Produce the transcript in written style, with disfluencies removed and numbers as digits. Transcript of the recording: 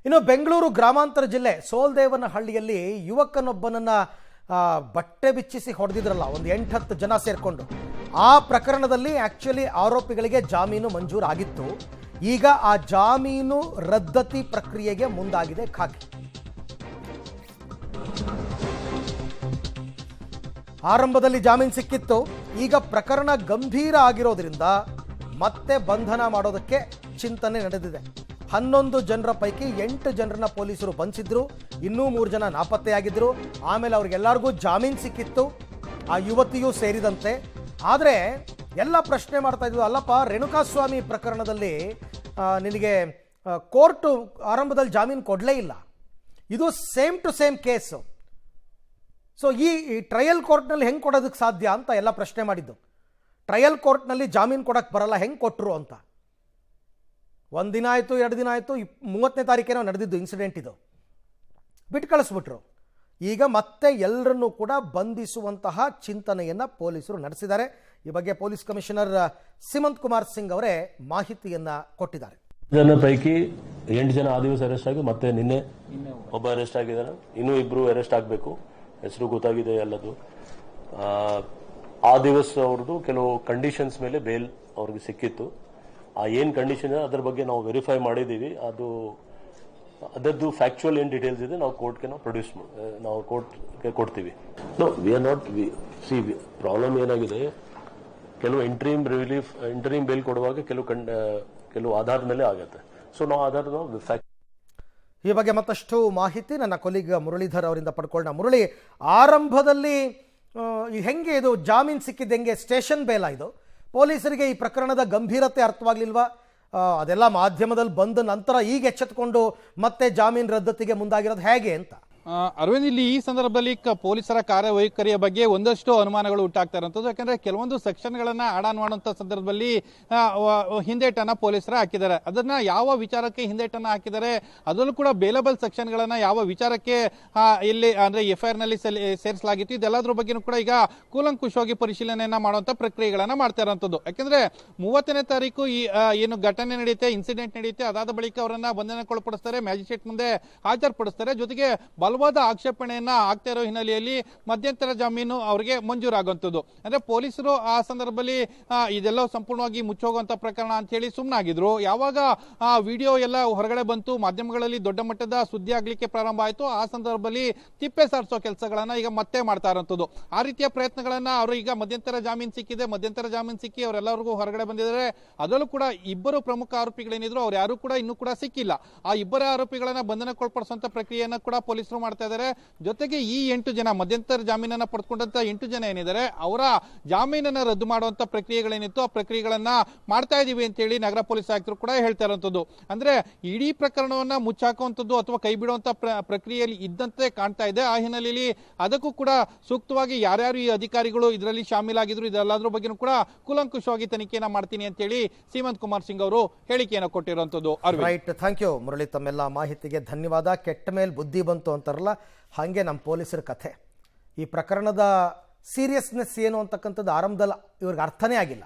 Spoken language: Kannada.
ಇನ್ನು ಬೆಂಗಳೂರು ಗ್ರಾಮಾಂತರ ಜಿಲ್ಲೆ ಸೋಲ್ದೇವನಹಳ್ಳಿಯಲ್ಲಿ ಯುವಕನೊಬ್ಬನನ್ನ ಬಟ್ಟೆ ಬಿಚ್ಚಿಸಿ ಹೊಡೆದಿದ್ರಲ್ಲ, ಒಂದು 8-10 ಜನ ಸೇರ್ಕೊಂಡು. ಆ ಪ್ರಕರಣದಲ್ಲಿ ಆಕ್ಚುಲಿ ಆರೋಪಿಗಳಿಗೆ ಜಾಮೀನು ಮಂಜೂರಾಗಿತ್ತು. ಈಗ ಆ ಜಾಮೀನು ರದ್ದತಿ ಪ್ರಕ್ರಿಯೆಗೆ ಮುಂದಾಗಿದೆ ಖಾಕಿ. ಆರಂಭದಲ್ಲಿ ಜಾಮೀನು ಸಿಕ್ಕಿತ್ತು, ಈಗ ಪ್ರಕರಣ ಗಂಭೀರ ಆಗಿರೋದ್ರಿಂದ ಮತ್ತೆ ಬಂಧನ ಮಾಡೋದಕ್ಕೆ ಚಿಂತನೆ ನಡೆದಿದೆ. 11 ಜನರ ಪೈಕಿ 8 ಜನರನ್ನ ಪೊಲೀಸರು ಬಂಧಿಸಿದ್ರು, ಇನ್ನೂ 3 ಜನ ನಾಪತ್ತೆಯಾಗಿದ್ರು. ಆಮೇಲೆ ಅವ್ರಿಗೆಲ್ಲರಿಗೂ ಜಾಮೀನು ಸಿಕ್ಕಿತ್ತು, ಆ ಯುವತಿಯೂ ಸೇರಿದಂತೆ. ಆದರೆ ಎಲ್ಲ ಪ್ರಶ್ನೆ ಮಾಡ್ತಾ ಇದ್ವು, ಅಲ್ಲಪ್ಪ ರೇಣುಕಾಸ್ವಾಮಿ ಪ್ರಕರಣದಲ್ಲಿ ನಿನಗೆ ಕೋರ್ಟು ಆರಂಭದಲ್ಲಿ ಜಾಮೀನು ಕೊಡಲೇ ಇಲ್ಲ, ಇದು same to same case, so ಈ ಟ್ರಯಲ್ ಕೋರ್ಟ್ನಲ್ಲಿ ಹೆಂಗೆ ಕೊಡೋದಕ್ಕೆ ಸಾಧ್ಯ ಅಂತ ಎಲ್ಲ ಪ್ರಶ್ನೆ ಮಾಡಿದ್ದು. ಟ್ರಯಲ್ ಕೋರ್ಟ್ನಲ್ಲಿ ಜಾಮೀನು ಕೊಡೋಕ್ಕೆ ಬರಲ್ಲ, ಹೆಂಗೆ ಕೊಟ್ಟರು ಅಂತ. 1 ದಿನ ಆಯಿತು, 2 ದಿನ ಆಯಿತು, 30ನೇ ತಾರೀಕೇನೋ ನಡೆದಿದ್ದು ಇನ್ಸಿಡೆಂಟ್. ಇದು ಬಿಟ್ಟು ಕಳಿಸ್ಬಿಟ್ರು. ಈಗ ಮತ್ತೆ ಎಲ್ಲರನ್ನೂ ಕೂಡ ಬಂಧಿಸುವಂತಹ ಚಿಂತನೆಯನ್ನು ಪೊಲೀಸರು ನಡೆಸಿದ್ದಾರೆ. ಈ ಬಗ್ಗೆ ಪೊಲೀಸ್ ಕಮಿಷನರ್ ಸಿಮಂತ್ ಕುಮಾರ್ ಸಿಂಗ್ ಅವರೇ ಮಾಹಿತಿಯನ್ನು ಕೊಟ್ಟಿದ್ದಾರೆ. ಜನ ಪೈಕಿ 8 ಜನ ಆ ದಿವಸ ಅರೆಸ್ಟ್ ಆಗಿ ಮತ್ತೆ ನಿನ್ನೆ ಒಬ್ಬ ಅರೆಸ್ಟ್ ಆಗಿದ್ದಾರೆ. ಇನ್ನೂ 2 ಅರೆಸ್ಟ್ ಆಗಬೇಕು, ಹೆಸರು ಗೊತ್ತಾಗಿದೆ ಎಲ್ಲದು. ಆ ದಿವಸ ಅವ್ರದ್ದು ಕೆಲವು ಕಂಡೀಷನ್ಸ್ ಮೇಲೆ ಬೇಲ್ ಅವ್ರಿಗೆ ಸಿಕ್ಕಿತ್ತು. ಆ ಏನ್ ಕಂಡೀಷನ್ ಅದ್ರ ಬಗ್ಗೆ ನಾವು ವೆರಿಫೈ ಮಾಡಿದೀವಿ. ಅದರದ್ದು ಫ್ಯಾಕ್ಚುಯಲ್ ಏನ್ ಡೀಟೇಲ್ಸ್ ಇದೆ ನಾವು ಕೋರ್ಟ್ಗೆ ನಾವು ಕೋರ್ಟ್ಗೆ ಕೊಡ್ತೀವಿ. ವಿ ಆರ್ ನಾಟ್ ಪ್ರಾಬ್ಲಮ್ ಏನಾಗಿದೆ, ಕೆಲವು ಇಂಟರಿಮ್ ಬೇಲ್ ಕೊಡುವಾಗ ಕೆಲವು ಆಧಾರದ ಮೇಲೆ ಆಗುತ್ತೆ. ಸೊ ನಾವು ಆಧಾರದ ಈ ಬಗ್ಗೆ ಮತ್ತಷ್ಟು ಮಾಹಿತಿ ನನ್ನ ಕೊಲೀಗ್ ಮುರಳೀಧರ್ ಅವರಿಂದ ಪಡ್ಕೊಳ್ಳೋಣ. ಮುರಳಿ, ಆರಂಭದಲ್ಲಿ ಹೆಂಗೆ ಇದು ಜಾಮೀನು ಸಿಕ್ಕಿದ್ದು ಹೆಂಗೆ? ಸ್ಟೇಷನ್ ಬೇಲ ಇದು. ಪೊಲೀಸರಿಗೆ ಈ ಪ್ರಕರಣದ ಗಂಭೀರತೆ ಅರ್ಥವಾಗಲಿಲ್ವಾ? ಅದೆಲ್ಲ ಮಾಧ್ಯಮದಲ್ಲಿ ಬಂದ ನಂತರ ಈಗ ಎಚ್ಚೆತ್ತುಕೊಂಡು ಮತ್ತೆ ಜಾಮೀನು ರದ್ದತಿಗೆ ಮುಂದಾಗಿರೋದು ಹೇಗೆ ಅಂತ? ಅರವಿಂದ್, ಇಲ್ಲಿ ಈ ಸಂದರ್ಭದಲ್ಲಿ ಪೊಲೀಸರ ಕಾರ್ಯವೈಖರಿಯ ಬಗ್ಗೆ ಒಂದಷ್ಟು ಅನುಮಾನಗಳು ಉಂಟಾಗ್ತಾ ಇರುವಂಥದ್ದು. ಯಾಕಂದ್ರೆ ಕೆಲವೊಂದು ಸೆಕ್ಷನ್ಗಳನ್ನ ಆಡ್ ಆನ್ ಮಾಡುವಂತ ಸಂದರ್ಭದಲ್ಲಿ ಹಿಂದೇಟನ್ನ ಪೊಲೀಸರ ಹಾಕಿದ್ದಾರೆ. ಅದನ್ನ ಯಾವ ವಿಚಾರಕ್ಕೆ ಹಿಂದೇಟನ್ನ ಹಾಕಿದ್ದಾರೆ, ಅದರಲ್ಲೂ ಕೂಡ ಬೇಲಬಲ್ ಸೆಕ್ಷನ್ಗಳನ್ನ ಯಾವ ವಿಚಾರಕ್ಕೆ ಇಲ್ಲಿ ಅಂದ್ರೆ ಎಫ್ಐಆರ್ ನಲ್ಲಿ ಸೇರಿಸಲಾಗಿತ್ತು, ಇದೆಲ್ಲದ್ರ ಬಗ್ಗೆನೂ ಕೂಡ ಈಗ ಕೂಲಂಕುಷವಾಗಿ ಪರಿಶೀಲನೆಯನ್ನ ಮಾಡುವಂತ ಪ್ರಕ್ರಿಯೆಗಳನ್ನ ಮಾಡ್ತಾ ಇರುವಂತದ್ದು. ಯಾಕಂದ್ರೆ 30ನೇ ತಾರೀಕು ಈ ಏನು ಘಟನೆ ನಡೆಯುತ್ತೆ, ಇನ್ಸಿಡೆಂಟ್ ನಡೆಯುತ್ತೆ, ಅದಾದ ಬಳಿಕ ಅವರನ್ನ ಬಂಧನಕ್ಕೊಳಪಡಿಸ್ತಾರೆ, ಮ್ಯಾಜಿಸ್ಟ್ರೇಟ್ ಮುಂದೆ ಹಾಜರುಪಡಿಸ್ತಾರೆ. ಜೊತೆಗೆ ಬಲವಾದ ಆಕ್ಷೇಪಣೆಯನ್ನ ಆಗ್ತಾ ಇರೋ ಹಿನ್ನೆಲೆಯಲ್ಲಿ ಮಧ್ಯಂತರ ಜಾಮೀನು ಅವರಿಗೆ ಮಂಜೂರಾಗುವಂಥದ್ದು. ಅಂದ್ರೆ ಪೊಲೀಸರು ಆ ಸಂದರ್ಭದಲ್ಲಿ ಇದೆಲ್ಲ ಸಂಪೂರ್ಣವಾಗಿ ಮುಚ್ಚೋಗುವಂತ ಪ್ರಕರಣ ಅಂತ ಹೇಳಿ ಸುಮ್ಮನಾಗಿದ್ರು. ಯಾವಾಗ ಆ ವಿಡಿಯೋ ಎಲ್ಲ ಹೊರಗಡೆ ಬಂತು, ಮಾಧ್ಯಮಗಳಲ್ಲಿ ದೊಡ್ಡ ಮಟ್ಟದ ಸುದ್ದಿ ಆಗ್ಲಿಕ್ಕೆ ಪ್ರಾರಂಭ ಆಯಿತು, ಆ ಸಂದರ್ಭದಲ್ಲಿ ತಿಪ್ಪೆ ಸಾರಿಸೋ ಕೆಲಸಗಳನ್ನ ಈಗ ಮತ್ತೆ ಮಾಡ್ತಾ ಇರುವಂತದ್ದು. ಆ ರೀತಿಯ ಪ್ರಯತ್ನಗಳನ್ನ ಅವರು ಈಗ ಮಧ್ಯಂತರ ಜಾಮೀನು ಸಿಕ್ಕಿದೆ, ಮಧ್ಯಂತರ ಜಾಮೀನು ಸಿಕ್ಕಿ ಅವರೆಲ್ಲರಿಗೂ ಹೊರಗಡೆ ಬಂದಿದ್ದಾರೆ. ಅದರಲ್ಲೂ ಕೂಡ 2 ಪ್ರಮುಖ ಆರೋಪಿಗಳೇನಿದ್ರು ಅವ್ರು ಯಾರು ಕೂಡ ಇನ್ನೂ ಕೂಡ ಸಿಕ್ಕಿಲ್ಲ. ಆ 2 ಆರೋಪಿಗಳನ್ನ ಬಂಧನಕ್ಕೊಳಪಡಿಸುವಂತ ಪ್ರಕ್ರಿಯೆಯನ್ನ ಕೂಡ ಪೊಲೀಸರು ಮಾಡ್ತಾ ಇದ್ದಾರೆ. ಜೊತೆಗೆ ಈ 8 ಜನ ಮಧ್ಯಂತರ ಜಾಮೀನನ್ನ ಪಡೆದುಕೊಂಡಂತ 8 ಜನ ಏನಿದ್ದಾರೆ ಅವರ ಜಾಮೀನನ್ನ ರದ್ದು ಮಾಡುವಂತ ಪ್ರಕ್ರಿಯೆಗಳೇನಿತ್ತು ಆ ಪ್ರಕ್ರಿಯೆಗಳನ್ನ ಮಾಡ್ತಾ ಇದೀವಿ ಅಂತ ಹೇಳಿ ನಗರ ಪೊಲೀಸ್ ಆಯುಕ್ತರು ಕೂಡ ಹೇಳ್ತಾ ಇರುವಂತದ್ದು. ಅಂದ್ರೆ ಇಡೀ ಪ್ರಕರಣವನ್ನ ಮುಚ್ಚಾಕುವಂತದ್ದು ಅಥವಾ ಕೈ ಬಿಡುವಂತ ಪ್ರಕ್ರಿಯೆಯಲ್ಲಿ ಇದ್ದಂತೆ ಕಾಣ್ತಾ ಇದೆ. ಆ ಹಿನ್ನೆಲೆಯಲ್ಲಿ ಅದಕ್ಕೂ ಕೂಡ ಸೂಕ್ತವಾಗಿ ಯಾರ್ಯಾರು ಈ ಅಧಿಕಾರಿಗಳು ಇದರಲ್ಲಿ ಶಾಮೀಲಾಗಿದ್ರು ಇದೆಲ್ಲದ್ರ ಬಗ್ಗೆ ಕೂಡ ಕೂಲಂಕುಷವಾಗಿ ತನಿಖೆಯನ್ನ ಮಾಡ್ತೀನಿ ಅಂತ ಹೇಳಿ ಸಿಮಂತ್ ಕುಮಾರ್ ಸಿಂಗ್ ಅವರು ಹೇಳಿಕೆಯನ್ನು ಕೊಟ್ಟಿರುವಂತದ್ದು. ರೈಟ್, ಥ್ಯಾಂಕ್ ಯು ಮುರಳಿ, ತಮ್ಮೆಲ್ಲ ಮಾಹಿತಿಗೆ ಧನ್ಯವಾದ. ಕೆಟ್ಟ ಮೇಲೆ ಬುದ್ಧಿ ಬಂತು ಅಂತಾರಲ್ಲ, ಹಾಗೆ ನಮ್ಮ ಪೊಲೀಸರ ಕಥೆ. ಈ ಪ್ರಕರಣದ ಸೀರಿಯಸ್ನೆಸ್ ಏನು ಅಂತಕ್ಕಂಥದ್ದು ಆರಂಭದಲ್ಲಿ ಇವ್ರಿಗೆ ಅರ್ಥನೇ ಆಗಿಲ್ಲ.